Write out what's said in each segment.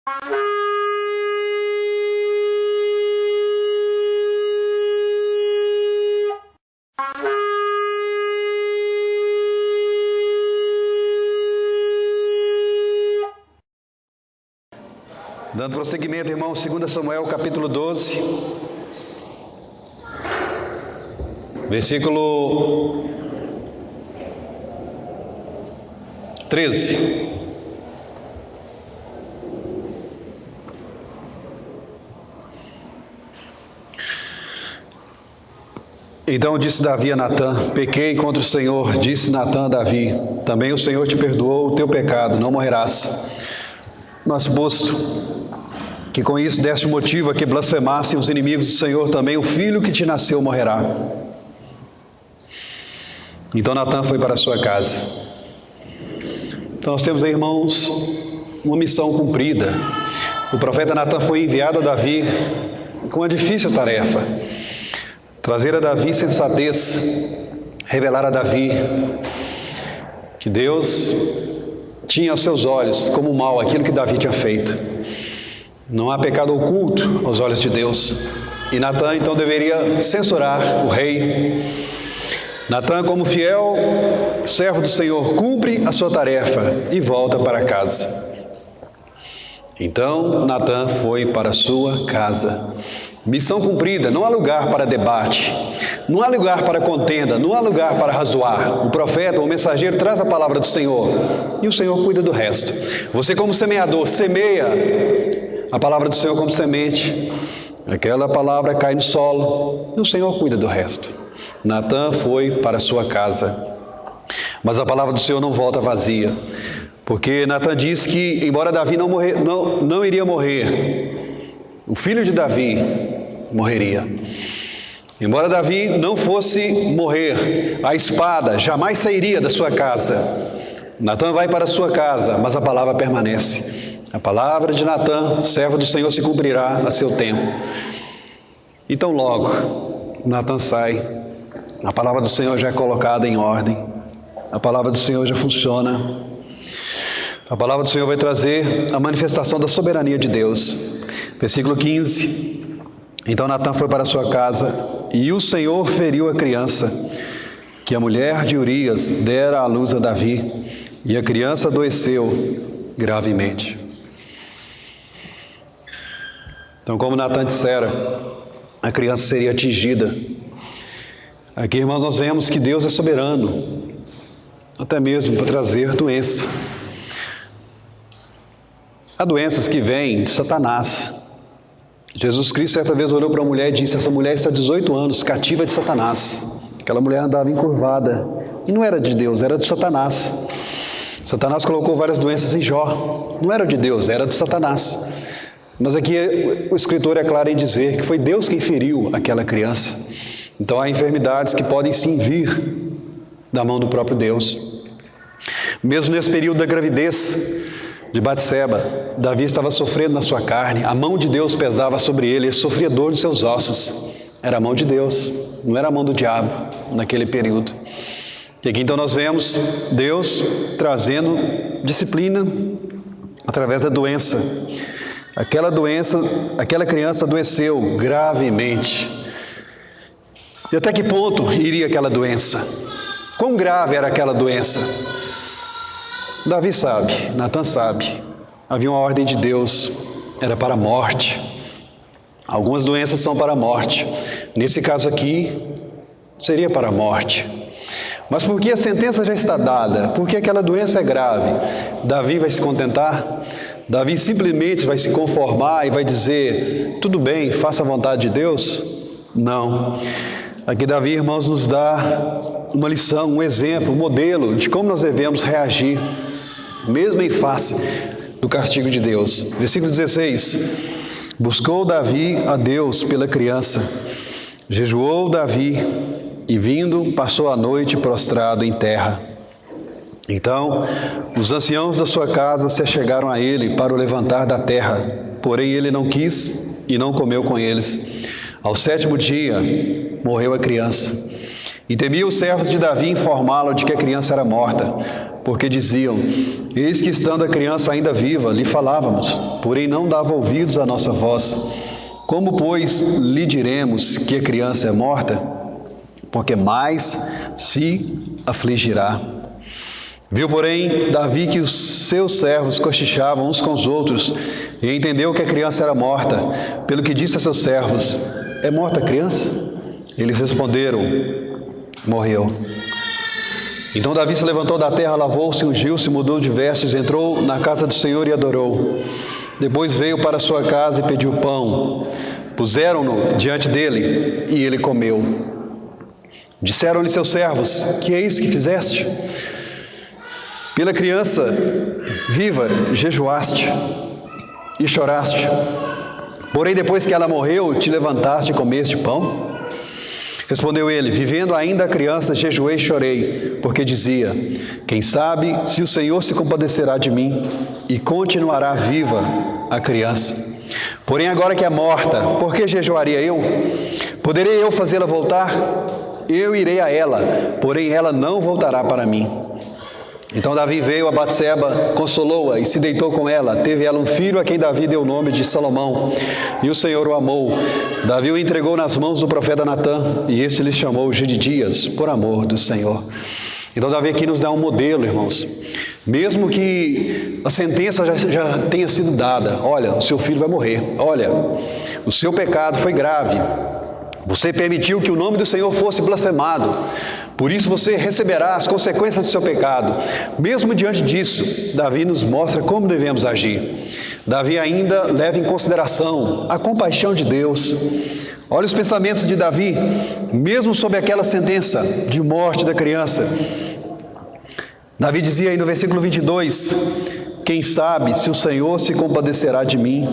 Dando prosseguimento, irmão, 2 Samuel, capítulo 12, versículo 13. Então disse Davi a Natã: pequei contra o Senhor. Disse Natã a Davi: também o Senhor te perdoou o teu pecado, não morrerás. Mas posto que com isso deste motivo a que blasfemassem os inimigos do Senhor, também o filho que te nasceu morrerá. Então Natã foi para a sua casa. Então nós temos aí, irmãos, uma missão cumprida. O profeta Natã foi enviado a Davi com uma difícil tarefa: trazer a Davi sensatez, revelar a Davi que Deus tinha aos seus olhos como mal aquilo que Davi tinha feito. Não há pecado oculto aos olhos de Deus. E Natã então deveria censurar o rei. Natã, como fiel servo do Senhor, cumpre a sua tarefa e volta para casa. Então Natã foi para a sua casa. Missão cumprida. Não há lugar para debate, não há lugar para contenda, não há lugar para razoar. O profeta, o mensageiro, traz a palavra do Senhor e o Senhor cuida do resto. Você, como semeador, semeia a palavra do Senhor como semente. Aquela palavra cai no solo e o Senhor cuida do resto. Natã foi para a sua casa, mas a palavra do Senhor não volta vazia, porque Natã diz que, embora Davi não iria morrer, o filho de Davi morreria. Embora Davi não fosse morrer, a espada jamais sairia da sua casa. Natã vai para a sua casa, mas a palavra permanece. A palavra de Natã, servo do Senhor, se cumprirá a seu tempo. Então logo Natã sai, a palavra do Senhor já é colocada em ordem, a palavra do Senhor já funciona. A palavra do Senhor vai trazer a manifestação da soberania de Deus. Versículo 15. Então Natã foi para a sua casa, e o Senhor feriu a criança que a mulher de Urias dera à luz a Davi, e a criança adoeceu gravemente. Então, como Natã dissera, a criança seria atingida. Aqui, irmãos, nós vemos que Deus é soberano, até mesmo para trazer doença. Há doenças que vêm de Satanás. Jesus Cristo certa vez olhou para uma mulher e disse: essa mulher está há 18 anos cativa de Satanás. Aquela mulher andava encurvada, e não era de Deus, era de Satanás. Satanás colocou várias doenças em Jó, não era de Deus, era de Satanás. Mas aqui o escritor é claro em dizer que foi Deus quem feriu aquela criança. Então há enfermidades que podem sim vir da mão do próprio Deus. Mesmo nesse período da gravidez de Batseba, Davi estava sofrendo na sua carne, a mão de Deus pesava sobre ele, ele sofria dor nos seus ossos. Era a mão de Deus, não era a mão do diabo naquele período. E aqui então nós vemos Deus trazendo disciplina através da doença. Aquela criança adoeceu gravemente. E até que ponto iria aquela doença? Quão grave era aquela doença? Davi sabe, Natã sabe. Havia uma ordem de Deus, era para a morte. Algumas doenças são para a morte. Nesse caso aqui, seria para a morte. Mas porque a sentença já está dada, porque aquela doença é grave, Davi vai se contentar? Davi simplesmente vai se conformar e vai dizer: tudo bem, faça a vontade de Deus? Não. Aqui Davi, irmãos, nos dá uma lição, um exemplo, um modelo de como nós devemos reagir, mesmo em face do castigo de Deus. Versículo 16. Buscou Davi a Deus pela criança, jejuou Davi e vindo passou a noite prostrado em terra. Então os anciãos da sua casa se achegaram a ele para o levantar da terra, porém ele não quis e não comeu com eles. Ao 7º dia morreu a criança, e temia os servos de Davi informá-lo de que a criança era morta. porque diziam: eis que estando a criança ainda viva, lhe falávamos, porém não dava ouvidos à nossa voz. Como, pois, lhe diremos que a criança é morta? Porque mais se afligirá. Viu, porém, Davi que os seus servos cochichavam uns com os outros, e entendeu que a criança era morta, pelo que disse a seus servos: é morta a criança? Eles responderam: morreu. Então Davi se levantou da terra, lavou-se, ungiu-se, mudou de vestes, entrou na casa do Senhor e adorou. Depois veio para sua casa e pediu pão. Puseram-no diante dele e ele comeu. Disseram-lhe seus servos: que é isso que fizeste? Pela criança viva jejuaste e choraste. Porém, depois que ela morreu, te levantaste e comeste pão? Respondeu ele: vivendo ainda a criança, jejuei e chorei, porque dizia: quem sabe se o Senhor se compadecerá de mim e continuará viva a criança. Porém, agora que é morta, por que jejuaria eu? Poderei eu fazê-la voltar? Eu irei a ela, porém ela não voltará para mim. Então Davi veio a Batseba, consolou-a e se deitou com ela. Teve ela um filho a quem Davi deu o nome de Salomão, e o Senhor o amou. Davi o entregou nas mãos do profeta Natã, e este lhe chamou Gedidias, por amor do Senhor. Então Davi aqui nos dá um modelo, irmãos. Mesmo que a sentença já tenha sido dada: olha, o seu filho vai morrer, olha, o seu pecado foi grave, você permitiu que o nome do Senhor fosse blasfemado, por isso você receberá as consequências do seu pecado. Mesmo diante disso, Davi nos mostra como devemos agir. Davi ainda leva em consideração a compaixão de Deus. Olha os pensamentos de Davi, mesmo sob aquela sentença de morte da criança. Davi dizia aí no versículo 22, quem sabe se o Senhor se compadecerá de mim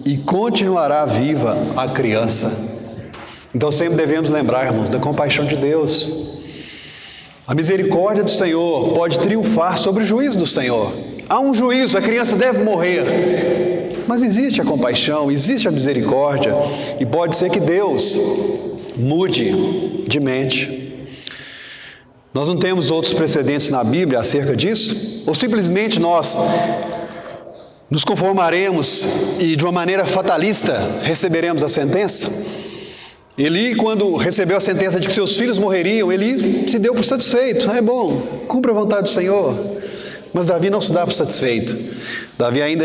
e continuará viva a criança. Então sempre devemos lembrar, irmãos, da compaixão de Deus. A misericórdia do Senhor pode triunfar sobre o juízo do Senhor. Há um juízo, a criança deve morrer, mas existe a compaixão, existe a misericórdia, e pode ser que Deus mude de mente. Nós não temos outros precedentes na Bíblia acerca disso? Ou simplesmente nós nos conformaremos e de uma maneira fatalista receberemos a sentença? Eli, quando recebeu a sentença de que seus filhos morreriam, ele se deu por satisfeito. É bom, cumpra a vontade do Senhor. Mas Davi não se dá por satisfeito. Davi ainda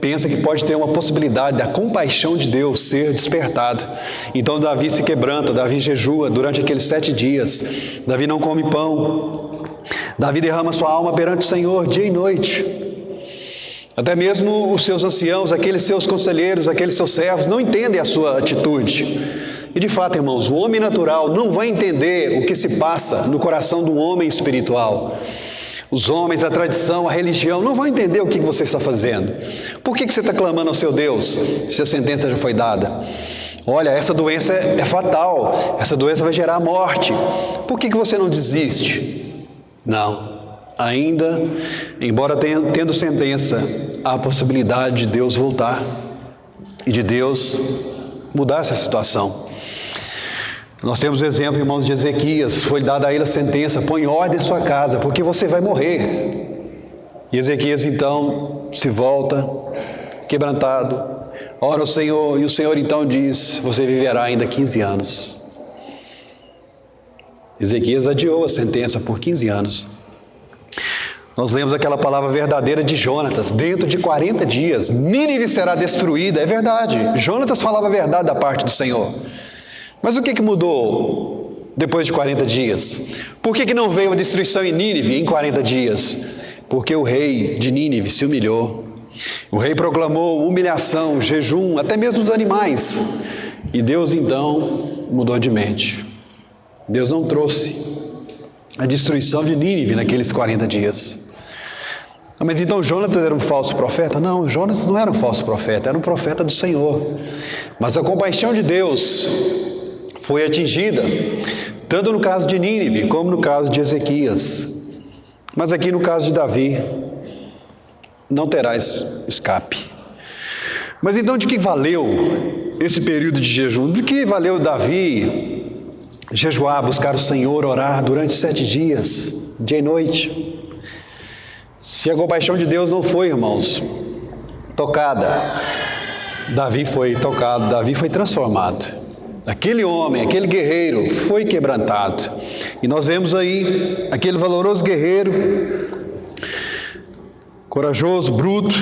pensa que pode ter uma possibilidade da compaixão de Deus ser despertada. Então Davi se quebranta, Davi jejua durante aqueles 7 dias. Davi não come pão. Davi derrama sua alma perante o Senhor dia e noite. Até mesmo os seus anciãos, aqueles seus conselheiros, aqueles seus servos, não entendem a sua atitude. E de fato, irmãos, o homem natural não vai entender o que se passa no coração de um homem espiritual. Os homens, a tradição, a religião, não vão entender o que você está fazendo. Por que você está clamando ao seu Deus, se a sentença já foi dada? Olha, essa doença é fatal, essa doença vai gerar morte. Por que você não desiste? Não. Ainda, embora tendo sentença, há a possibilidade de Deus voltar e de Deus mudar essa situação. Nós temos o exemplo, irmãos, de Ezequias. Foi dada a ele a sentença: põe em ordem sua casa, porque você vai morrer. E Ezequias então se volta, quebrantado, ora ao Senhor, e o Senhor então diz: você viverá ainda 15 anos. Ezequias adiou a sentença por 15 anos. Nós lemos aquela palavra verdadeira de Jonatas: dentro de 40 dias, Nínive será destruída. É verdade, Jonatas falava a verdade da parte do Senhor. Mas o que mudou depois de 40 dias? Por que não veio a destruição em Nínive em 40 dias? Porque o rei de Nínive se humilhou. O rei proclamou humilhação, jejum, até mesmo os animais. E Deus então mudou de mente. Deus não trouxe a destruição de Nínive naqueles 40 dias. Mas então Jonatas era um falso profeta? Não, Jonatas não era um falso profeta, era um profeta do Senhor. Mas a compaixão de Deus foi atingida, tanto no caso de Nínive, como no caso de Ezequias. Mas aqui no caso de Davi, não terás escape. Mas então de que valeu esse período de jejum? De que valeu Davi jejuar, buscar o Senhor, orar durante 7 dias, dia e noite? Se a compaixão de Deus não foi, irmãos, tocada, Davi foi tocado, Davi foi transformado. Aquele homem, aquele guerreiro foi quebrantado. E nós vemos aí aquele valoroso guerreiro, corajoso, bruto,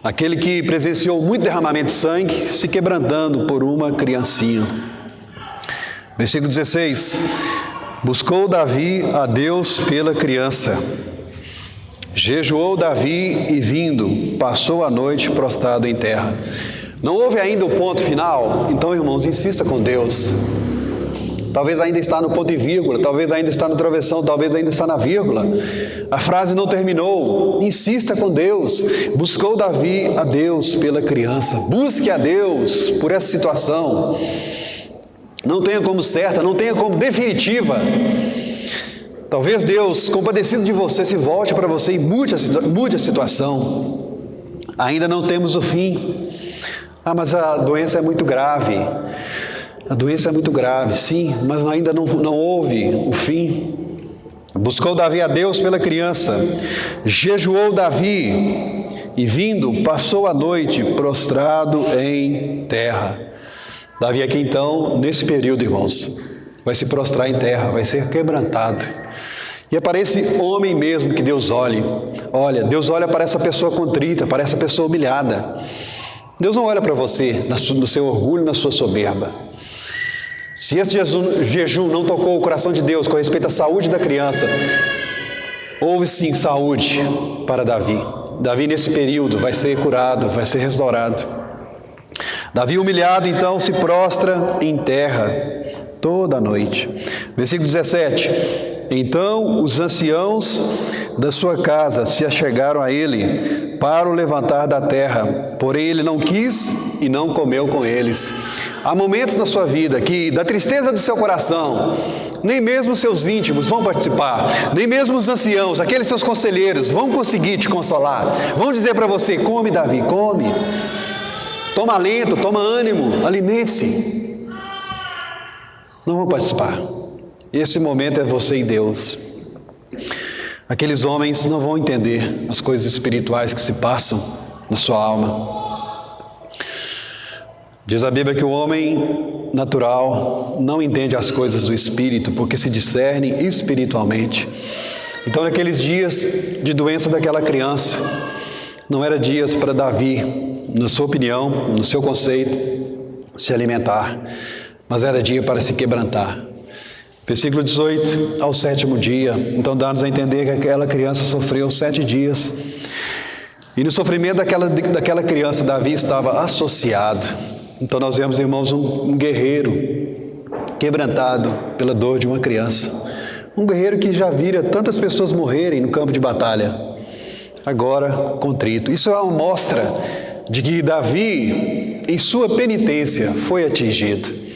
aquele que presenciou muito derramamento de sangue, se quebrantando por uma criancinha. Versículo 16: buscou Davi a Deus pela criança. Jejuou Davi e vindo, passou a noite prostrado em terra. Não houve ainda o ponto final? Então, irmãos, insista com Deus. Talvez ainda está no ponto e vírgula, talvez ainda está no travessão, talvez ainda está na vírgula. A frase não terminou. Insista com Deus. Buscou Davi a Deus pela criança. Busque a Deus por essa situação. Não tenha como certa, não tenha como definitiva. Talvez Deus, compadecido de você, se volte para você e mude a situação. Ainda não temos o fim. Mas a doença é muito grave. A doença é muito grave, sim, mas ainda não houve o fim. Buscou Davi a Deus pela criança. Jejuou Davi e vindo, passou a noite prostrado em terra. Davi aqui então, nesse período, irmãos, vai se prostrar em terra, vai ser quebrantado. E é para esse homem mesmo que Deus olha. Olha, Deus olha para essa pessoa contrita, para essa pessoa humilhada. Deus não olha para você no seu orgulho, na sua soberba. Se esse jejum não tocou o coração de Deus com respeito à saúde da criança, houve sim saúde para Davi. Davi nesse período vai ser curado, vai ser restaurado. Davi humilhado então se prostra em terra toda a noite. Versículo 17: então os anciãos da sua casa se achegaram a ele para o levantar da terra, porém ele não quis e não comeu com eles. Há momentos na sua vida que, da tristeza do seu coração, nem mesmo seus íntimos vão participar, nem mesmo os anciãos, aqueles seus conselheiros, vão conseguir te consolar, vão dizer para você: come, Davi, come, toma alento, toma ânimo, alimente-se. Não vão participar. Esse momento é você e Deus. Aqueles homens não vão entender as coisas espirituais que se passam na sua alma. Diz a Bíblia que o homem natural não entende as coisas do Espírito, porque se discerne espiritualmente. Então, naqueles dias de doença daquela criança, não era dias para Davi, na sua opinião, no seu conceito, se alimentar, mas era dia para se quebrantar. Versículo 18, ao 7º dia, então dá-nos a entender que aquela criança sofreu 7 dias. E no sofrimento daquela criança, Davi estava associado. Então nós vemos, irmãos, um guerreiro quebrantado pela dor de uma criança. Um guerreiro que já vira tantas pessoas morrerem no campo de batalha, agora contrito. Isso é uma mostra de que Davi, em sua penitência, foi atingido.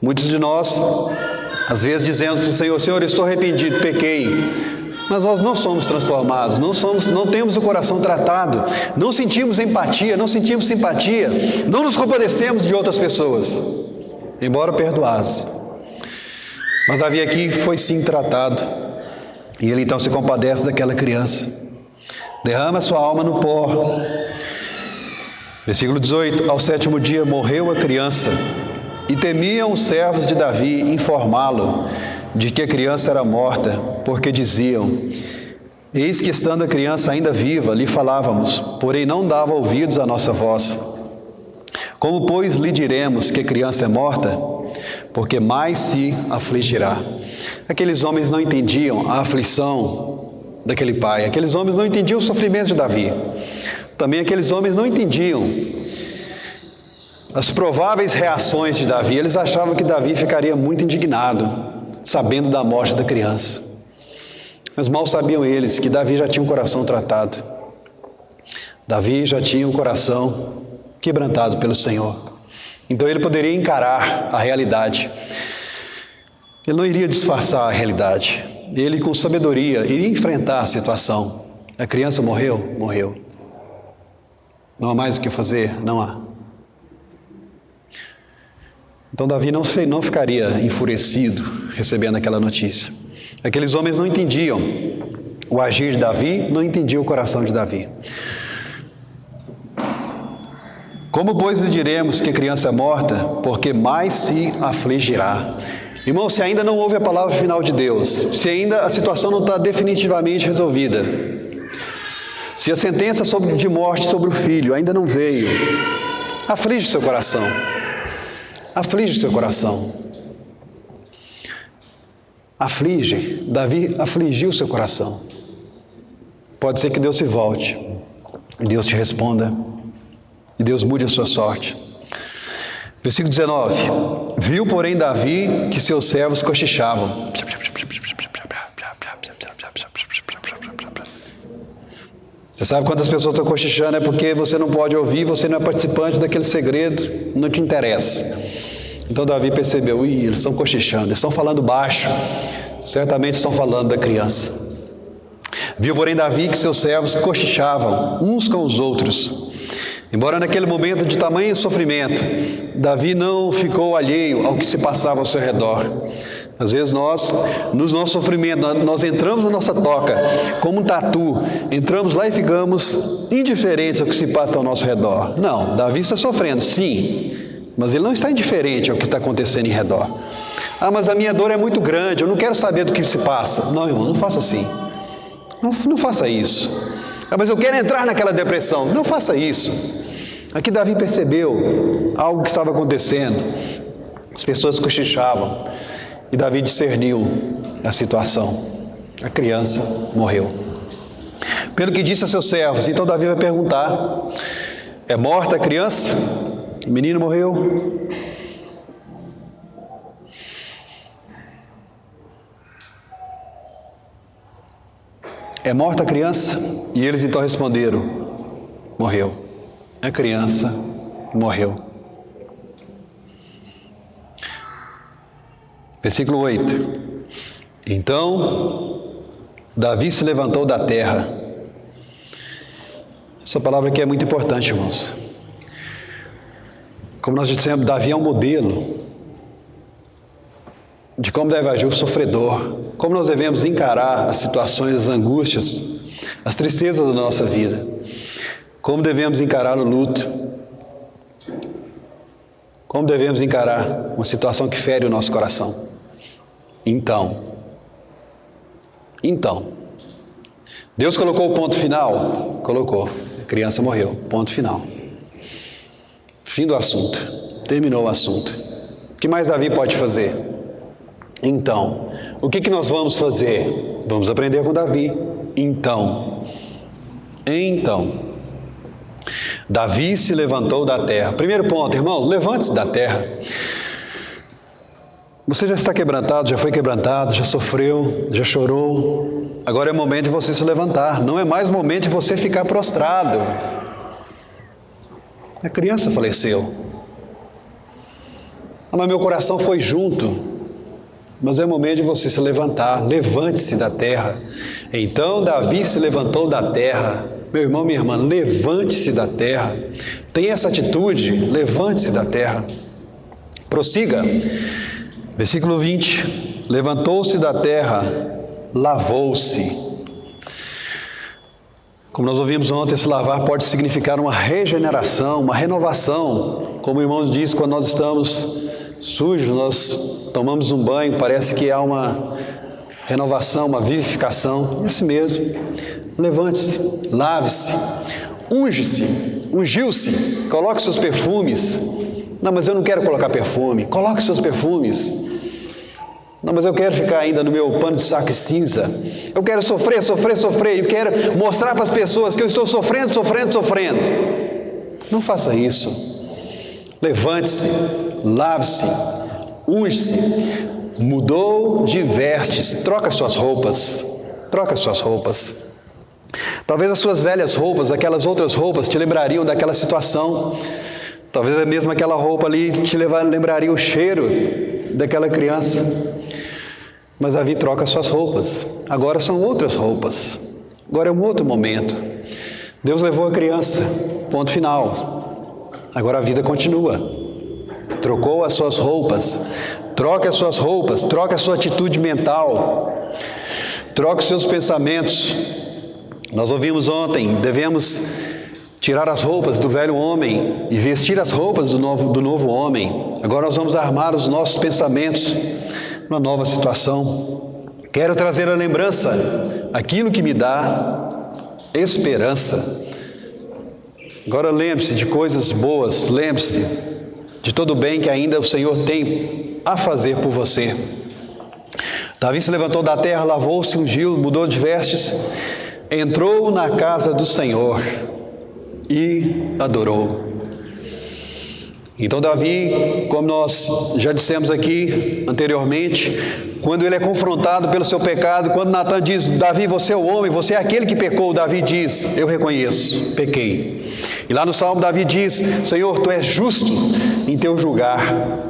Muitos de nós, às vezes, dizemos para o Senhor: Senhor, eu estou arrependido, pequei. Mas nós não somos transformados, não temos o coração tratado, não sentimos empatia, não sentimos simpatia, não nos compadecemos de outras pessoas, embora perdoados. Mas Davi aqui foi sim tratado, e ele então se compadece daquela criança, derrama sua alma no pó. Versículo 18, ao 7º dia morreu a criança, e temiam os servos de Davi informá-lo de que a criança era morta, porque diziam: eis que estando a criança ainda viva, lhe falávamos, porém não dava ouvidos à nossa voz. Como, pois, lhe diremos que a criança é morta? Porque mais se afligirá. Aqueles homens não entendiam a aflição daquele pai, aqueles homens não entendiam o sofrimento de Davi. Também aqueles homens não entendiam as prováveis reações de Davi. Eles achavam que Davi ficaria muito indignado, sabendo da morte da criança. Mas mal sabiam eles que Davi já tinha um coração tratado. Davi já tinha um coração quebrantado pelo Senhor. Então ele poderia encarar a realidade. Ele não iria disfarçar a realidade. Ele, com sabedoria, iria enfrentar a situação. A criança morreu? Morreu. Não há mais o que fazer? Não há. Então Davi não ficaria enfurecido recebendo aquela notícia. Aqueles homens não entendiam o agir de Davi, não entendiam o coração de Davi. Como, pois, lhe diremos que a criança é morta, porque mais se afligirá? Irmão, se ainda não houve a palavra final de Deus, se ainda a situação não está definitivamente resolvida, se a sentença de morte sobre o filho ainda não veio, aflige o seu coração. Aflige o seu coração. Aflige. Davi afligiu o seu coração. Pode ser que Deus se volte, e Deus te responda, e Deus mude a sua sorte. Versículo 19. Viu, porém, Davi que seus servos cochichavam. Você sabe quantas pessoas estão cochichando? É porque você não pode ouvir, você não é participante daquele segredo, não te interessa. Então Davi percebeu, eles estão cochichando, eles estão falando baixo, certamente estão falando da criança. Viu, porém, Davi que seus servos cochichavam uns com os outros. Embora naquele momento de tamanho sofrimento, Davi não ficou alheio ao que se passava ao seu redor. Às vezes nós, no nosso sofrimento, nós entramos na nossa toca como um tatu, entramos lá e ficamos indiferentes ao que se passa ao nosso redor. Não, Davi está sofrendo, sim, mas ele não está indiferente ao que está acontecendo em redor. Ah, mas a minha dor é muito grande, eu não quero saber do que se passa. Não, irmão, não faça assim. Não faça isso. Ah, mas eu quero entrar naquela depressão. Não faça isso. Aqui Davi percebeu algo que estava acontecendo. As pessoas cochichavam. E Davi discerniu a situação. A criança morreu. Pelo que disse a seus servos, então Davi vai perguntar: é morta a criança? O menino morreu? É morta a criança? E eles então responderam: morreu. A criança morreu. Versículo 8. Então Davi se levantou da terra. Essa palavra aqui é muito importante, irmãos. Como nós dissemos, Davi é um modelo de como deve agir o sofredor, como nós devemos encarar as situações, as angústias, as tristezas da nossa vida, como devemos encarar o luto, como devemos encarar uma situação que fere o nosso coração. Então, Deus colocou o ponto final? Colocou. A criança morreu. Ponto final. Fim do assunto. Terminou o assunto. O que mais Davi pode fazer? Então, o que nós vamos fazer? Vamos aprender com Davi. Então, Davi se levantou da terra. Primeiro ponto, irmão, levante-se da terra. Você já está quebrantado, já foi quebrantado, já sofreu, já chorou. Agora é o momento de você se levantar. Não é mais o momento de você ficar prostrado. A criança faleceu. Ah, mas meu coração foi junto. Mas é o momento de você se levantar. Levante-se da terra. Então Davi se levantou da terra. Meu irmão, minha irmã, levante-se da terra. Tenha essa atitude, levante-se da terra. Prossiga. Versículo 20. Levantou-se da terra, lavou-se. Como nós ouvimos ontem, esse lavar pode significar uma regeneração, uma renovação. Como o irmão diz, quando nós estamos sujos, nós tomamos um banho, parece que há uma renovação, uma vivificação. É assim mesmo. Levante-se, lave-se, ungiu-se, coloque seus perfumes. Não, mas eu não quero colocar perfume. Coloque seus perfumes. Não, mas eu quero ficar ainda no meu pano de saco cinza. Eu quero sofrer. Eu quero mostrar para as pessoas que eu estou sofrendo. Não faça isso. Levante-se, lave-se, unge-se. Mudou de vestes. Troca suas roupas. Talvez as suas velhas roupas, aquelas outras roupas, te lembrariam daquela situação. Talvez mesmo aquela roupa ali te lembraria o cheiro daquela criança. Mas Davi troca suas roupas. Agora são outras roupas. Agora é um outro momento. Deus levou a criança. Ponto final. Agora a vida continua. Trocou as suas roupas. Troque as suas roupas, troque a sua atitude mental, troque os seus pensamentos. Nós ouvimos ontem, devemos tirar as roupas do velho homem e vestir as roupas do novo homem. Agora nós vamos armar os nossos pensamentos numa nova situação. Quero trazer à lembrança aquilo que me dá esperança. Agora lembre-se de coisas boas, lembre-se de todo o bem que ainda o Senhor tem a fazer por você. Davi se levantou da terra, lavou-se, ungiu, mudou de vestes, entrou na casa do Senhor e adorou. Então Davi, como nós já dissemos aqui anteriormente, quando ele é confrontado pelo seu pecado, quando Natan diz: Davi, você é o homem, você é aquele que pecou, Davi diz: eu reconheço, pequei. E lá no Salmo Davi diz: Senhor, tu és justo em teu julgar.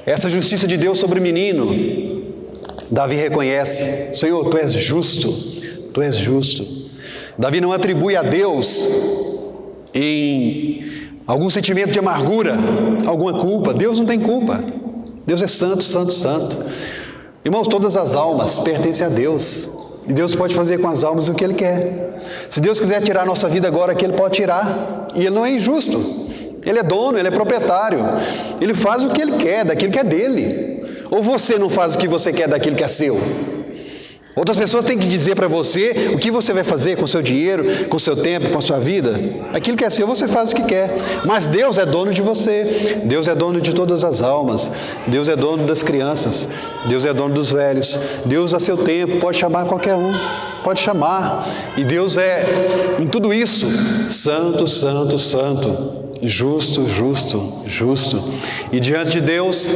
Essa justiça de Deus sobre o menino, Davi reconhece: Senhor, tu és justo, tu és justo. Davi não atribui a Deus em algum sentimento de amargura, alguma culpa. Deus não tem culpa. Deus é santo, santo, santo. Irmãos, todas as almas pertencem a Deus. E Deus pode fazer com as almas o que Ele quer. Se Deus quiser tirar a nossa vida agora, que Ele pode tirar. E Ele não é injusto. Ele é dono, Ele é proprietário. Ele faz o que Ele quer, daquilo que é dele. Ou você não faz o que você quer daquilo que é seu? Outras pessoas têm que dizer para você o que você vai fazer com o seu dinheiro, com o seu tempo, com a sua vida. Aquilo que é seu, você faz o que quer. Mas Deus é dono de você. Deus é dono de todas as almas. Deus é dono das crianças. Deus é dono dos velhos. Deus, a seu tempo, pode chamar qualquer um. Pode chamar. E Deus é, em tudo isso, santo, santo, santo. Justo, justo, justo. E diante de Deus,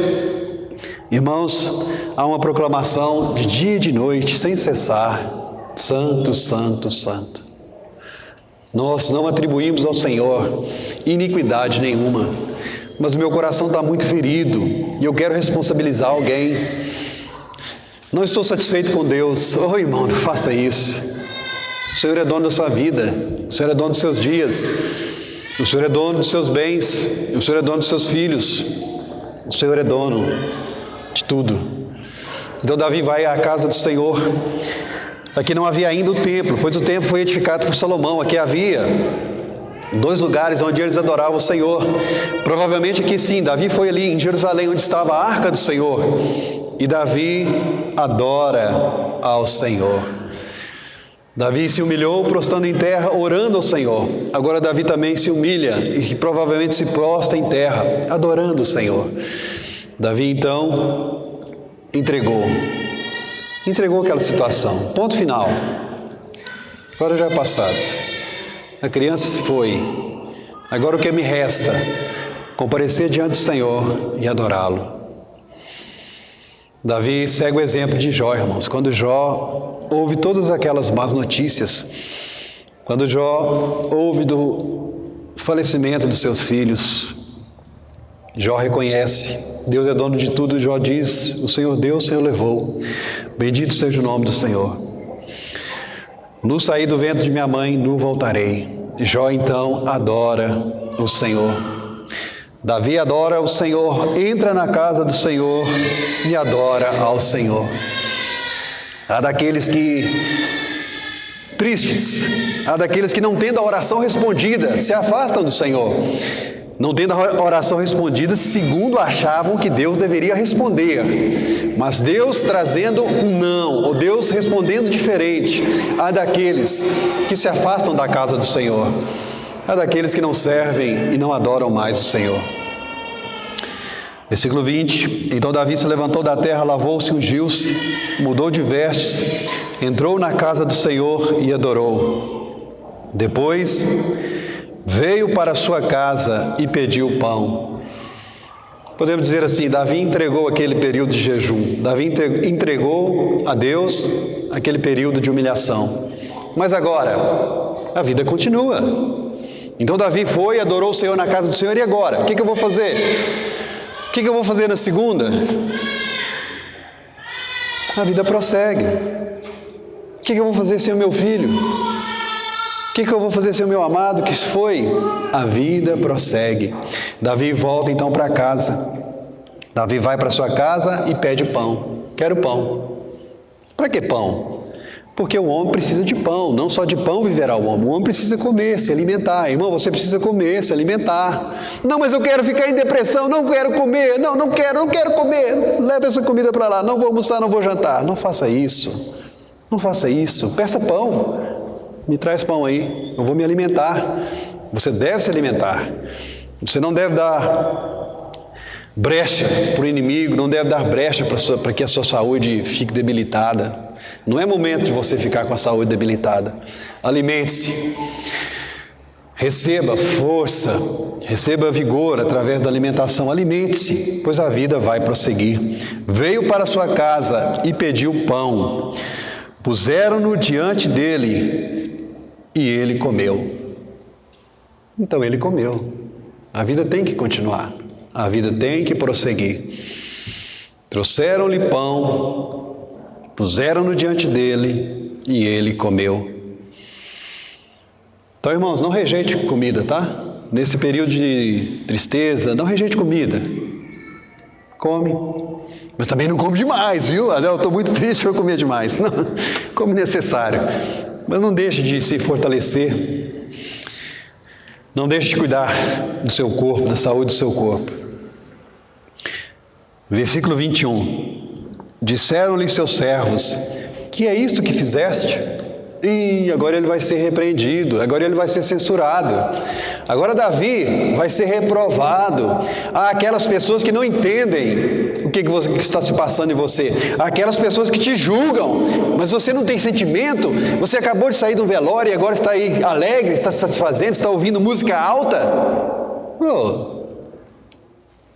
irmãos, há uma proclamação de dia e de noite, sem cessar: santo, santo, santo. Nós não atribuímos ao Senhor iniquidade nenhuma, mas o meu coração está muito ferido e eu quero responsabilizar alguém. Não estou satisfeito com Deus. Oh, irmão, não faça isso. O Senhor é dono da sua vida, o Senhor é dono dos seus dias, o Senhor é dono dos seus bens, o Senhor é dono dos seus filhos, o Senhor é dono de tudo. Então Davi vai à casa do Senhor. Aqui não havia ainda o templo, pois o templo foi edificado por Salomão. Aqui havia 2 lugares onde eles adoravam o Senhor. Provavelmente aqui sim, Davi foi ali em Jerusalém, onde estava a arca do Senhor. E Davi adora ao Senhor. Davi se humilhou, prostrando em terra, orando ao Senhor. Agora Davi também se humilha e provavelmente se prostra em terra, adorando o Senhor. Davi então entregou aquela situação. Ponto final. Agora já é passado. A criança se foi. Agora o que me resta? Comparecer diante do Senhor e adorá-lo. Davi segue o exemplo de Jó, irmãos. Quando Jó ouve todas aquelas más notícias, quando Jó ouve do falecimento dos seus filhos, Jó reconhece: Deus é dono de tudo. Jó diz: o Senhor deu, o Senhor levou. Bendito seja o nome do Senhor. Nu saí do ventre de minha mãe, nu voltarei. Jó então adora o Senhor. Davi adora o Senhor, entra na casa do Senhor e adora ao Senhor. Há daqueles que, tristes, há daqueles que não tendo a oração respondida, se afastam do Senhor. Não tendo a oração respondida segundo achavam que Deus deveria responder. Mas Deus trazendo um não, ou Deus respondendo diferente. Há daqueles que se afastam da casa do Senhor. Há daqueles que não servem e não adoram mais o Senhor. Versículo 20. Então Davi se levantou da terra, lavou-se, ungiu-se, mudou de vestes, entrou na casa do Senhor e adorou. Depois veio para a sua casa e pediu pão. Podemos dizer assim: Davi entregou aquele período de jejum. Davi entregou a Deus aquele período de humilhação. Mas agora, a vida continua. Então Davi foi, adorou o Senhor na casa do Senhor. E agora? O que eu vou fazer? O que eu vou fazer na segunda? A vida prossegue. O que eu vou fazer sem o meu filho? O que eu vou fazer sem o meu amado que foi? A vida prossegue. Davi volta então para casa. Davi vai para sua casa e pede pão. Quero pão. Para que pão? Porque o homem precisa de pão, não só de pão viverá o homem precisa comer, se alimentar. Irmão, você precisa comer, se alimentar. Não, mas eu quero ficar em depressão, não quero comer, não quero comer. Leva essa comida para lá, não vou almoçar, não vou jantar. Não faça isso, não faça isso. Peça pão, me traz pão aí, eu vou me alimentar. Você deve se alimentar. Você não deve dar brecha para o inimigo, não deve dar brecha para que a sua saúde fique debilitada. Não é momento de você ficar com a saúde debilitada. Alimente-se. Receba força, receba vigor através da alimentação. Alimente-se, pois a vida vai prosseguir. Veio para sua casa e pediu pão. Puseram-no diante dele e ele comeu. Então ele comeu. A vida tem que continuar. A vida tem que prosseguir. Trouxeram-lhe pão, puseram-no diante dele e ele comeu. Então, irmãos, não rejeite comida, tá? Nesse período de tristeza, não rejeite comida. Come. Mas também não come demais, viu? Eu estou muito triste para comer demais. Não, come necessário. Mas não deixe de se fortalecer. Não deixe de cuidar do seu corpo, da saúde do seu corpo. Versículo 21. Disseram-lhe seus servos: que é isto que fizeste? E agora ele vai ser repreendido, agora ele vai ser censurado. Agora Davi vai ser reprovado. Há aquelas pessoas que não entendem o que está se passando em você. Há aquelas pessoas que te julgam, mas você não tem sentimento. Você acabou de sair do velório e agora está aí alegre, está se satisfazendo, está ouvindo música alta.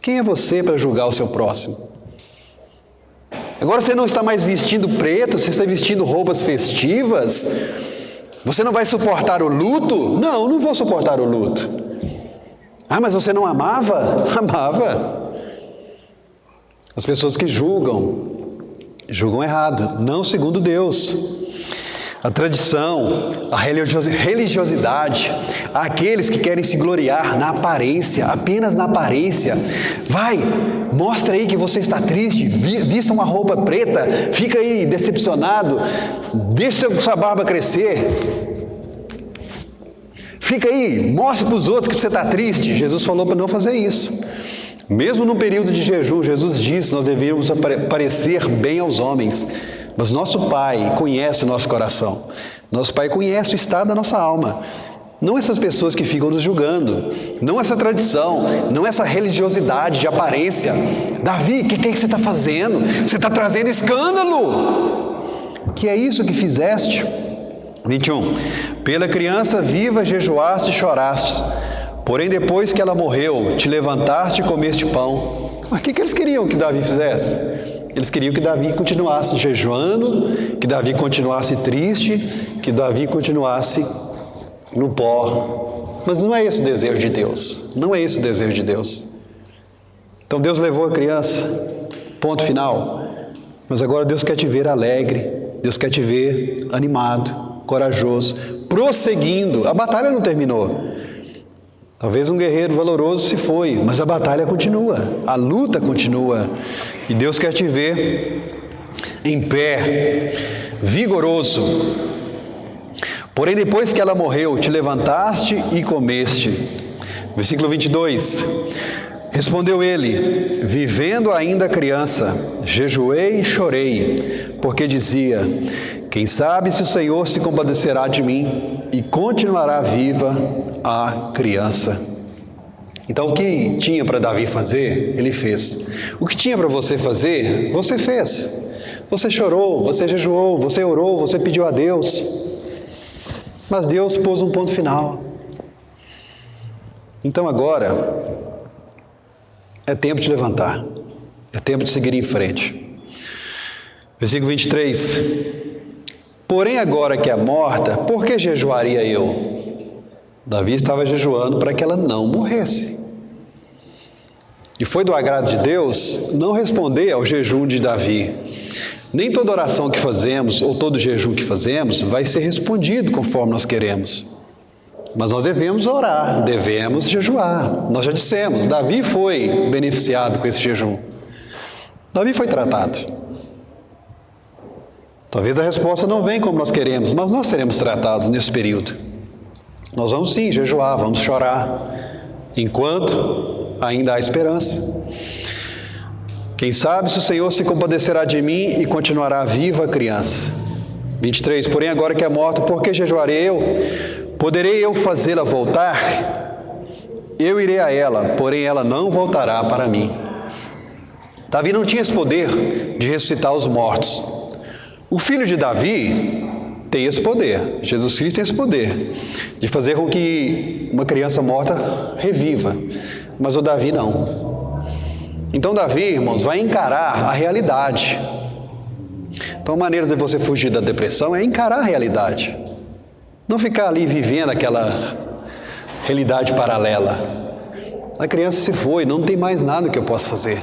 Quem é você para julgar o seu próximo? Agora você não está mais vestindo preto, você está vestindo roupas festivas. Você não vai suportar o luto? Não, não vou suportar o luto. Ah, mas você não amava? Amava. As pessoas que julgam errado, não segundo Deus. A tradição, a religiosidade, aqueles que querem se gloriar na aparência, apenas na aparência. Vai, mostra aí que você está triste, vista uma roupa preta, fica aí decepcionado, deixa sua barba crescer. Fica aí, mostre para os outros que você está triste. Jesus falou para não fazer isso. Mesmo no período de jejum, Jesus disse que nós deveríamos parecer bem aos homens. Mas nosso Pai conhece o nosso coração. Nosso Pai conhece o estado da nossa alma. Não essas pessoas que ficam nos julgando. Não essa tradição. Não essa religiosidade de aparência. Davi, o que é que você está fazendo? Você está trazendo escândalo. Que é isso que fizeste? 21. Pela criança viva jejuaste e choraste. Porém depois que ela morreu, te levantaste e comeste pão. Mas o que eles queriam que Davi fizesse? Eles queriam que Davi continuasse jejuando, que Davi continuasse triste, que Davi continuasse no pó. Mas não é esse o desejo de Deus. Não é esse o desejo de Deus. Então Deus levou a criança, ponto final. Mas agora Deus quer te ver alegre, Deus quer te ver animado, corajoso, prosseguindo. A batalha não terminou. Talvez um guerreiro valoroso se foi, mas a batalha continua, a luta continua. E Deus quer te ver em pé, vigoroso. Porém, depois que ela morreu, te levantaste e comeste. Versículo 22. Respondeu ele: vivendo ainda criança, jejuei e chorei, porque dizia: quem sabe se o Senhor se compadecerá de mim e continuará viva a criança. Então o que tinha para Davi fazer, ele fez. O que tinha para você fazer, você fez. Você chorou, você jejuou, você orou, você pediu a Deus. Mas Deus pôs um ponto final. Então agora é tempo de levantar. É tempo de seguir em frente. Versículo 23. Porém agora que é morta, por que jejuaria eu? Davi estava jejuando para que ela não morresse. E foi do agrado de Deus não responder ao jejum de Davi. Nem toda oração que fazemos, ou todo jejum que fazemos, vai ser respondido conforme nós queremos. Mas nós devemos orar, devemos jejuar. Nós já dissemos, Davi foi beneficiado com esse jejum. Davi foi tratado. Talvez a resposta não venha como nós queremos, mas nós seremos tratados nesse período. Nós vamos sim jejuar, vamos chorar, enquanto ainda há esperança. Quem sabe se o Senhor se compadecerá de mim e continuará viva a criança. 23, porém agora que é morto, por que jejuarei eu? Poderei eu fazê-la voltar? Eu irei a ela, porém ela não voltará para mim. Davi não tinha esse poder de ressuscitar os mortos. O filho de Davi tem esse poder, Jesus Cristo tem esse poder, de fazer com que uma criança morta reviva, mas o Davi não. Então Davi, irmãos, vai encarar a realidade. Então, maneiras de você fugir da depressão é encarar a realidade. Não ficar ali vivendo aquela realidade paralela. A criança se foi, não tem mais nada que eu possa fazer.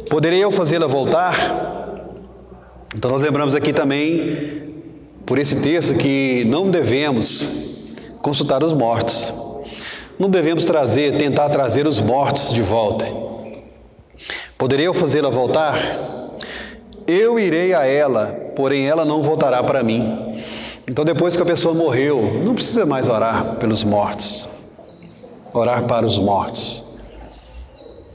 Poderei eu fazê-la voltar? Então nós lembramos aqui também, por esse texto, que não devemos consultar os mortos. Não devemos tentar trazer os mortos de volta. Poderei eu fazê-la voltar? Eu irei a ela, porém ela não voltará para mim. Então depois que a pessoa morreu, não precisa mais orar pelos mortos. Orar para os mortos.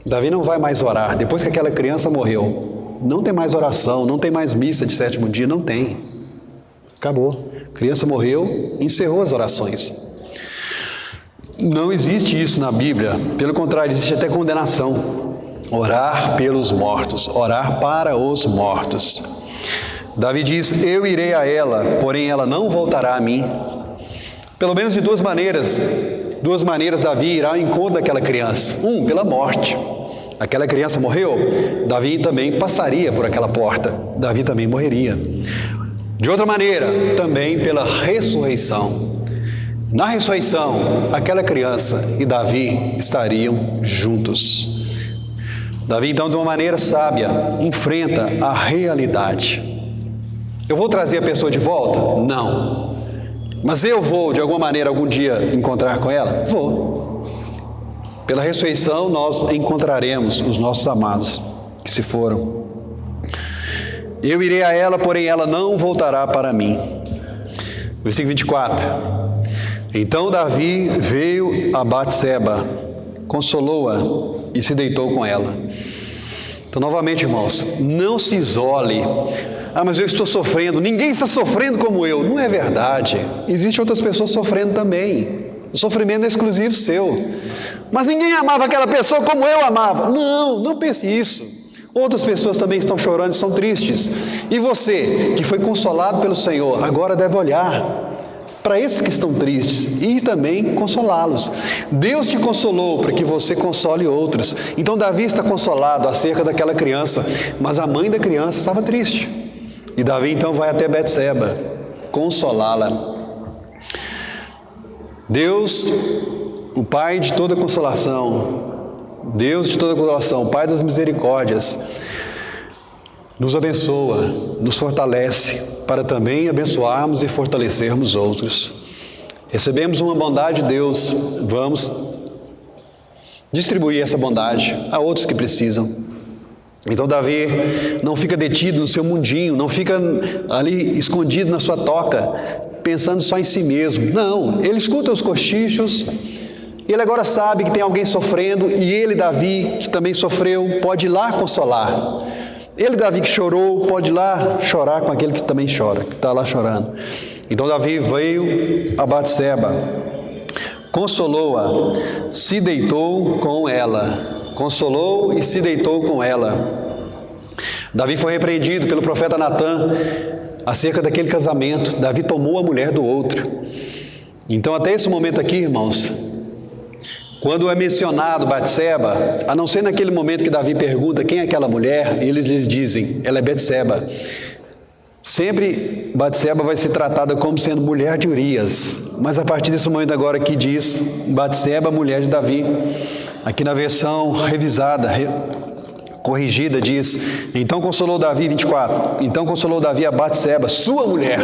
Davi não vai mais orar, depois que aquela criança morreu. Não tem mais oração, não tem mais missa de sétimo dia, não tem. Acabou. A criança morreu, encerrou as orações. Não existe isso na Bíblia, pelo contrário, existe até condenação. Orar pelos mortos, orar para os mortos. Davi diz, eu irei a ela, porém ela não voltará a mim. Pelo menos de duas maneiras Davi irá ao encontro daquela criança. Pela morte. Aquela criança morreu, Davi também passaria por aquela porta, Davi também morreria. De outra maneira, também pela ressurreição. Na ressurreição, aquela criança e Davi estariam juntos. Davi, então, de uma maneira sábia, enfrenta a realidade. Eu vou trazer a pessoa de volta? Não. Mas eu vou, de alguma maneira, algum dia encontrar com ela? Vou. Pela ressurreição, nós encontraremos os nossos amados que se foram. Eu irei a ela, porém ela não voltará para mim. Versículo 24. Então Davi veio a Batseba, consolou-a e se deitou com ela. Então, novamente, irmãos, não se isole. Mas eu estou sofrendo. Ninguém está sofrendo como eu. Não é verdade. Existem outras pessoas sofrendo também. O sofrimento é exclusivo seu. Mas ninguém amava aquela pessoa como eu amava. Não pense isso. Outras pessoas também estão chorando e estão tristes. E você, que foi consolado pelo Senhor, agora deve olhar para esses que estão tristes e também consolá-los. Deus te consolou para que você console outros. Então Davi está consolado acerca daquela criança, mas a mãe da criança estava triste. E Davi então vai até Betseba consolá-la. Deus, o Pai de toda consolação, Deus de toda consolação, Pai das misericórdias, nos abençoa, nos fortalece, para também abençoarmos e fortalecermos outros. Recebemos uma bondade de Deus, vamos distribuir essa bondade a outros que precisam. Então Davi não fica detido no seu mundinho, não fica ali escondido na sua toca, pensando só em si mesmo. Não, ele escuta os cochichos, ele agora sabe que tem alguém sofrendo, e ele, Davi, que também sofreu, pode ir lá consolar. Ele, Davi, que chorou, pode ir lá chorar com aquele que também chora, que está lá chorando. Então Davi veio a Batseba, consolou-a, se deitou com ela. Consolou e se deitou com ela. Davi foi repreendido pelo profeta Natã acerca daquele casamento. Davi tomou a mulher do outro. Então, até esse momento aqui, irmãos, quando é mencionado Batseba, a não ser naquele momento que Davi pergunta quem é aquela mulher, eles lhes dizem, ela é Betseba. Sempre Batseba vai ser tratada como sendo mulher de Urias, mas a partir desse momento agora que diz Batseba, mulher de Davi. Aqui na versão revisada, corrigida, diz, então consolou Davi, 24, então consolou Davi a Batseba, sua mulher.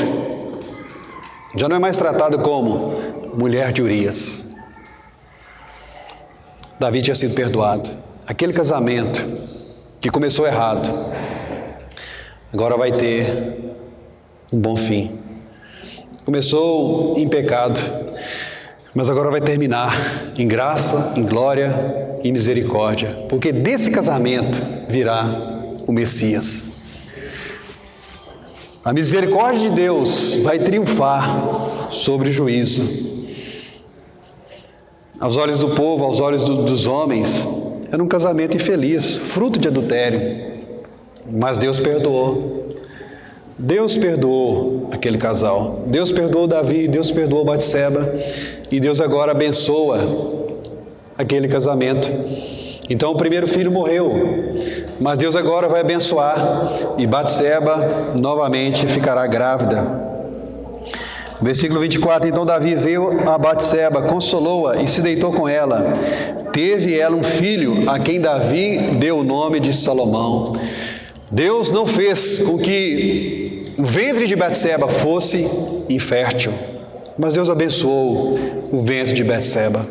Já não é mais tratada como mulher de Urias. Davi tinha sido perdoado. Aquele casamento que começou errado, agora vai ter um bom fim. Começou em pecado, mas agora vai terminar em graça, em glória e misericórdia, porque desse casamento virá o Messias. A misericórdia de Deus vai triunfar sobre o juízo. Aos olhos do povo, aos olhos dos homens, era um casamento infeliz, fruto de adultério, mas Deus perdoou. Deus perdoou aquele casal, Deus perdoou Davi, Deus perdoou Batseba, e Deus agora abençoa aquele casamento. Então o primeiro filho morreu, mas Deus agora vai abençoar, e Batseba novamente ficará grávida. Versículo 24, então Davi veio a Batseba, consolou-a e se deitou com ela. Teve ela um filho, a quem Davi deu o nome de Salomão. Deus não fez com que o ventre de Batseba fosse infértil, mas Deus abençoou o ventre de Batseba.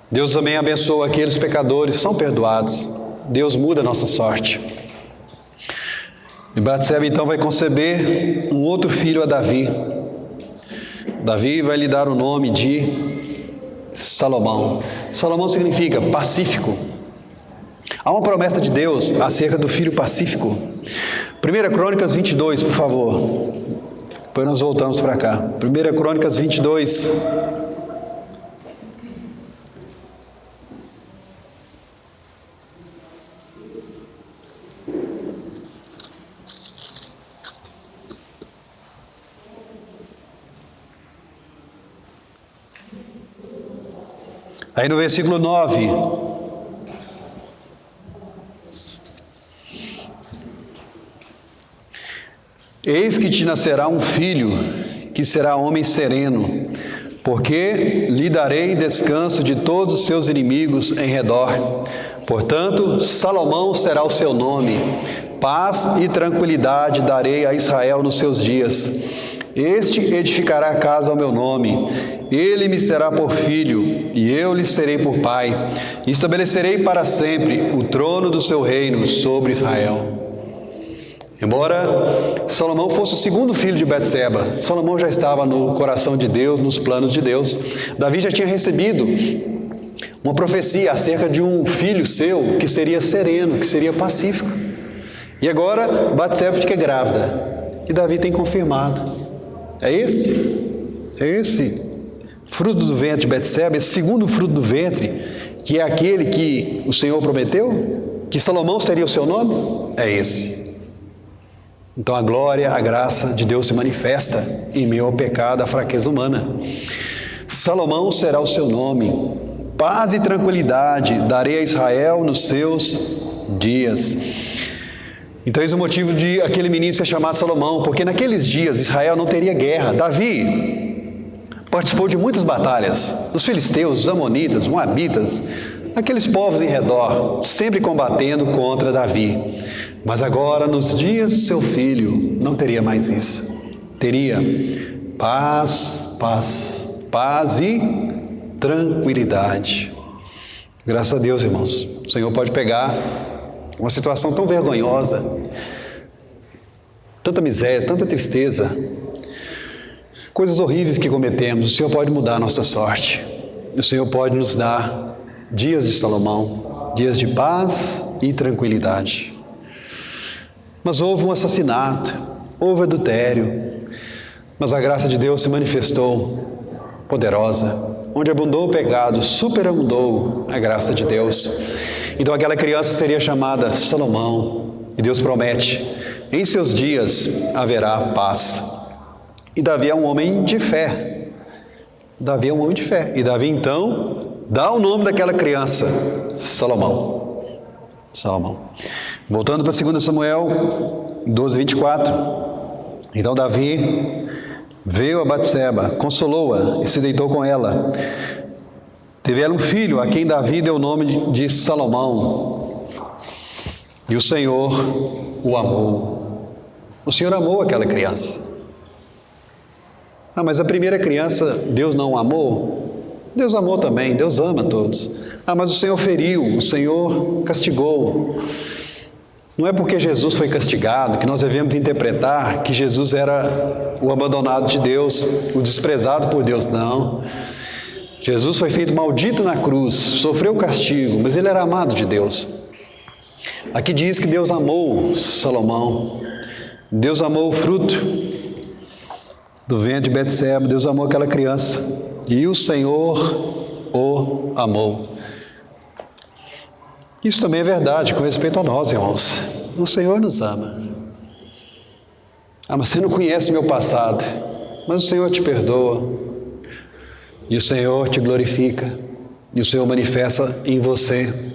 Deus também abençoa aqueles pecadores, são perdoados. Deus muda a nossa sorte. E Batseba então vai conceber um outro filho a Davi. Davi vai lhe dar o nome de Salomão. Salomão significa pacífico. Há uma promessa de Deus acerca do filho pacífico. 1 Crônicas 22, por favor. Depois nós voltamos para cá. 1 Crônicas 22. Aí no versículo 9, eis que te nascerá um filho, que será homem sereno, porque lhe darei descanso de todos os seus inimigos em redor. Portanto, Salomão será o seu nome, paz e tranquilidade darei a Israel nos seus dias. Este edificará a casa ao meu nome, ele me será por filho, e eu lhe serei por pai. Estabelecerei para sempre o trono do seu reino sobre Israel. Embora Salomão fosse o segundo filho de Batseba, Salomão já estava no coração de Deus, nos planos de Deus. Davi já tinha recebido uma profecia acerca de um filho seu que seria sereno, que seria pacífico. E agora Batseba fica grávida, e Davi tem confirmado. É esse fruto do ventre de Batseba, esse segundo fruto do ventre, que é aquele que o Senhor prometeu, que Salomão seria o seu nome, é esse. Então a glória, a graça de Deus se manifesta em meio ao pecado, à fraqueza humana. Salomão será o seu nome, paz e tranquilidade darei a Israel nos seus dias. Então eis o motivo de aquele menino ser chamado Salomão, porque naqueles dias Israel não teria guerra. Davi participou de muitas batalhas, os filisteus, os amonitas, os moabitas, aqueles povos em redor, sempre combatendo contra Davi. Mas agora, nos dias do seu filho, não teria mais isso. Teria paz e tranquilidade. Graças a Deus, irmãos. O Senhor pode pegar uma situação tão vergonhosa, tanta miséria, tanta tristeza, coisas horríveis que cometemos. O Senhor pode mudar a nossa sorte. O Senhor pode nos dar dias de Salomão, dias de paz e tranquilidade. Mas houve um assassinato, houve adultério, mas a graça de Deus se manifestou poderosa. Onde abundou o pecado, superabundou a graça de Deus. Então aquela criança seria chamada Salomão, e Deus promete, em seus dias haverá paz. E Davi é um homem de fé. Davi é um homem de fé. E Davi então dá o nome daquela criança, Salomão. Salomão. Voltando para 2 Samuel 12, 24. Então Davi veio a Batseba, consolou-a e se deitou com ela. Teve ela um filho, a quem Davi deu o nome de Salomão. E o Senhor o amou. O Senhor amou aquela criança. Mas a primeira criança Deus não amou? Deus amou também, Deus ama todos. Mas o Senhor feriu, o Senhor castigou. Não é porque Jesus foi castigado que nós devemos interpretar que Jesus era o abandonado de Deus, o desprezado por Deus, não. Jesus foi feito maldito na cruz, sofreu o castigo, mas ele era amado de Deus. Aqui diz que Deus amou Salomão, Deus amou o fruto do ventre de Betseba, Deus amou aquela criança e o Senhor o amou. Isso também é verdade com respeito a nós, irmãos. O Senhor nos ama. Mas você não conhece meu passado, mas o Senhor te perdoa e o Senhor te glorifica e o Senhor manifesta em você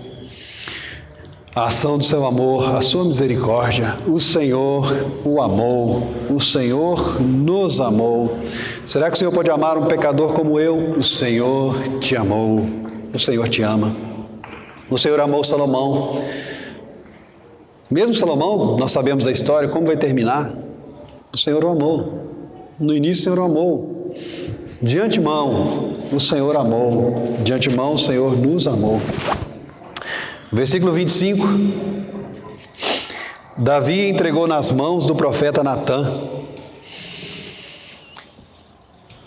a ação do seu amor, a sua misericórdia. O Senhor o amou, o Senhor nos amou. Será que o Senhor pode amar um pecador como eu? O Senhor te amou, o Senhor te ama. O Senhor amou Salomão. Mesmo Salomão, nós sabemos a história, como vai terminar. O Senhor o amou. No início o Senhor o amou. De antemão, o Senhor amou. De antemão, o Senhor nos amou. Versículo 25. Davi entregou nas mãos do profeta Natã.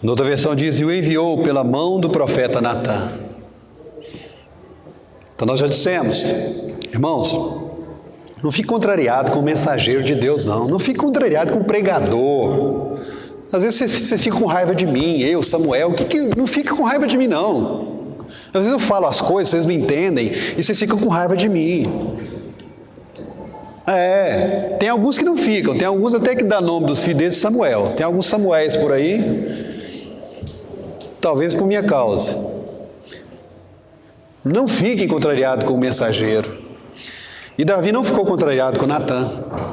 Noutra versão diz, e o enviou pela mão do profeta Natã. Então nós já dissemos, irmãos, não fique contrariado com o mensageiro de Deus, não. Não fique contrariado com o pregador. Às vezes você fica com raiva de mim, eu, Samuel, não fica com raiva de mim, não. Às vezes eu falo as coisas, vocês me entendem, e vocês ficam com raiva de mim. Tem alguns que não ficam, tem alguns até que dá nome dos filhos deles Samuel. Tem alguns Samuéis por aí, talvez por minha causa. Não fiquem contrariados com o mensageiro. E Davi não ficou contrariado com Natã.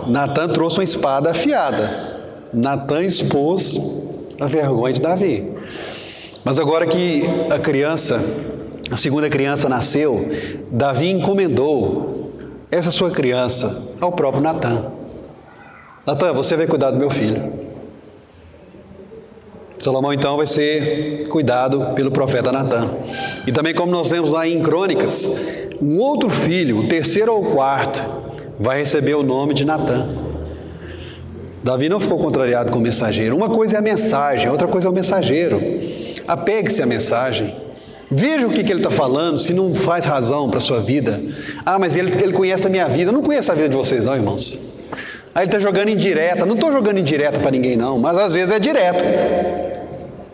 Natã trouxe uma espada afiada. Natã expôs a vergonha de Davi. Mas agora que a segunda criança nasceu, Davi encomendou essa sua criança ao próprio Natã. Natã, você vai cuidar do meu filho. Salomão então vai ser cuidado pelo profeta Natã. E também, como nós vemos lá em Crônicas, um outro filho, o terceiro ou o quarto, vai receber o nome de Natã. Davi não ficou contrariado com o mensageiro. Uma coisa é a mensagem, outra coisa é o mensageiro. Apegue-se à mensagem. Veja o que ele está falando, se não faz razão para a sua vida. Mas ele conhece a minha vida. Eu não conheço a vida de vocês não, irmãos. Ele está jogando indireta. Não estou jogando indireta para ninguém não, mas às vezes é direto.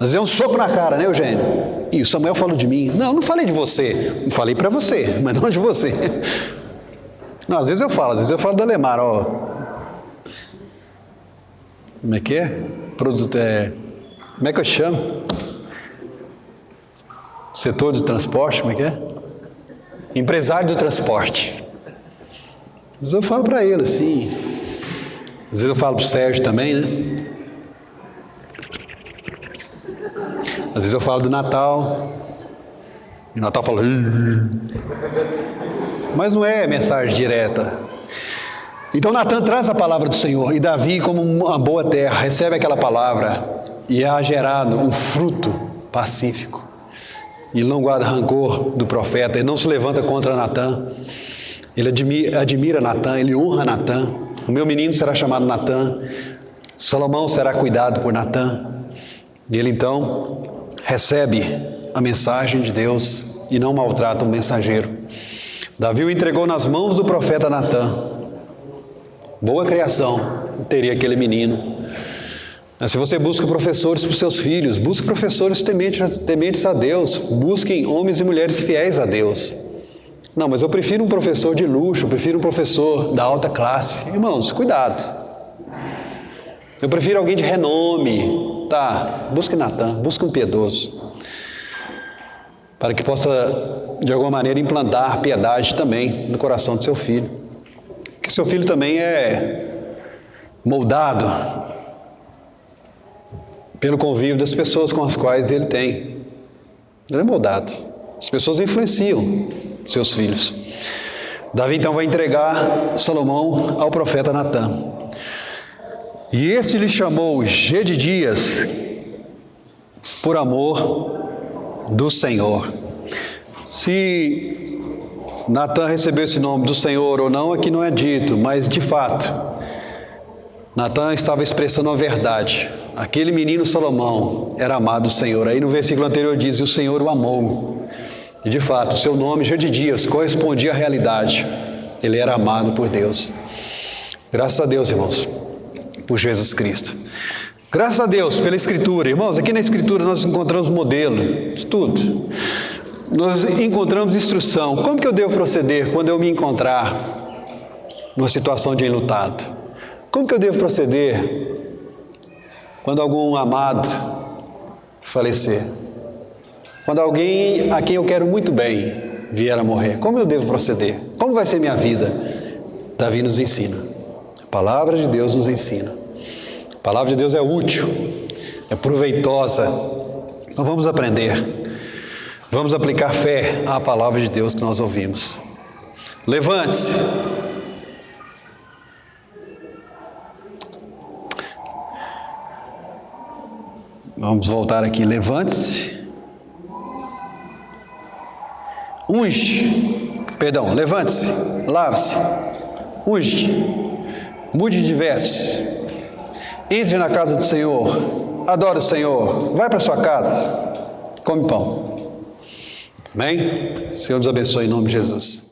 Às vezes é um soco na cara, né, Eugênio? E o Samuel falou de mim. Não falei de você. Não falei para você, mas não de você. Não, às vezes eu falo do Alemar, ó. Como é que é? Como é que eu chamo? Setor do transporte, como é que é? Empresário do transporte. Às vezes eu falo para ele assim. Às vezes eu falo para o Sérgio também, né? Às vezes eu falo do Natal. E o Natal fala... Mas não é mensagem direta. Então Natã traz a palavra do Senhor. E Davi, como uma boa terra, recebe aquela palavra. E há gerado um fruto pacífico. Ele não guarda rancor do profeta. Ele não se levanta contra Natã. Ele admira Natã. Ele honra Natã. O meu menino será chamado Natã. Salomão será cuidado por Natã. E ele então recebe a mensagem de Deus e não maltrata o mensageiro. Davi o entregou nas mãos do profeta Natã. Boa criação teria aquele menino. Se você busca professores para os seus filhos, busque professores tementes a Deus. Busquem homens e mulheres fiéis a Deus. Não, mas eu prefiro um professor de luxo, eu prefiro um professor da alta classe. Irmãos, cuidado. Eu prefiro alguém de renome. Busque Natã, busque um piedoso. Para que possa, de alguma maneira, implantar piedade também no coração do seu filho. Que seu filho também é moldado pelo convívio das pessoas com as quais ele tem. Ele é moldado. As pessoas influenciam seus filhos. Davi então vai entregar Salomão ao profeta Natã. E este lhe chamou Gedidias por amor do Senhor. Se Natã recebeu esse nome do Senhor ou não, aqui não é dito, mas de fato, Natã estava expressando a verdade. Aquele menino Salomão era amado do Senhor. Aí no versículo anterior diz, e o Senhor o amou. E de fato, o seu nome já de dias correspondia à realidade. Ele era amado por Deus. Graças a Deus, irmãos, por Jesus Cristo. Graças a Deus pela Escritura. Irmãos, aqui na Escritura nós encontramos modelo de tudo. Nós encontramos instrução. Como que eu devo proceder quando eu me encontrar numa situação de enlutado? Como que eu devo proceder quando algum amado falecer? Quando alguém a quem eu quero muito bem vier a morrer? Como eu devo proceder? Como vai ser minha vida? Davi nos ensina. A palavra de Deus nos ensina. A palavra de Deus é útil, é proveitosa. Então vamos aprender. Vamos aplicar fé à palavra de Deus que nós ouvimos. Levante-se. Vamos voltar aqui. Levante-se. Levante-se. Lave-se. Unge. Mude de vestes. Entre na casa do Senhor. Adore o Senhor. Vai para sua casa. Come pão. Amém? O Senhor nos abençoe em nome de Jesus.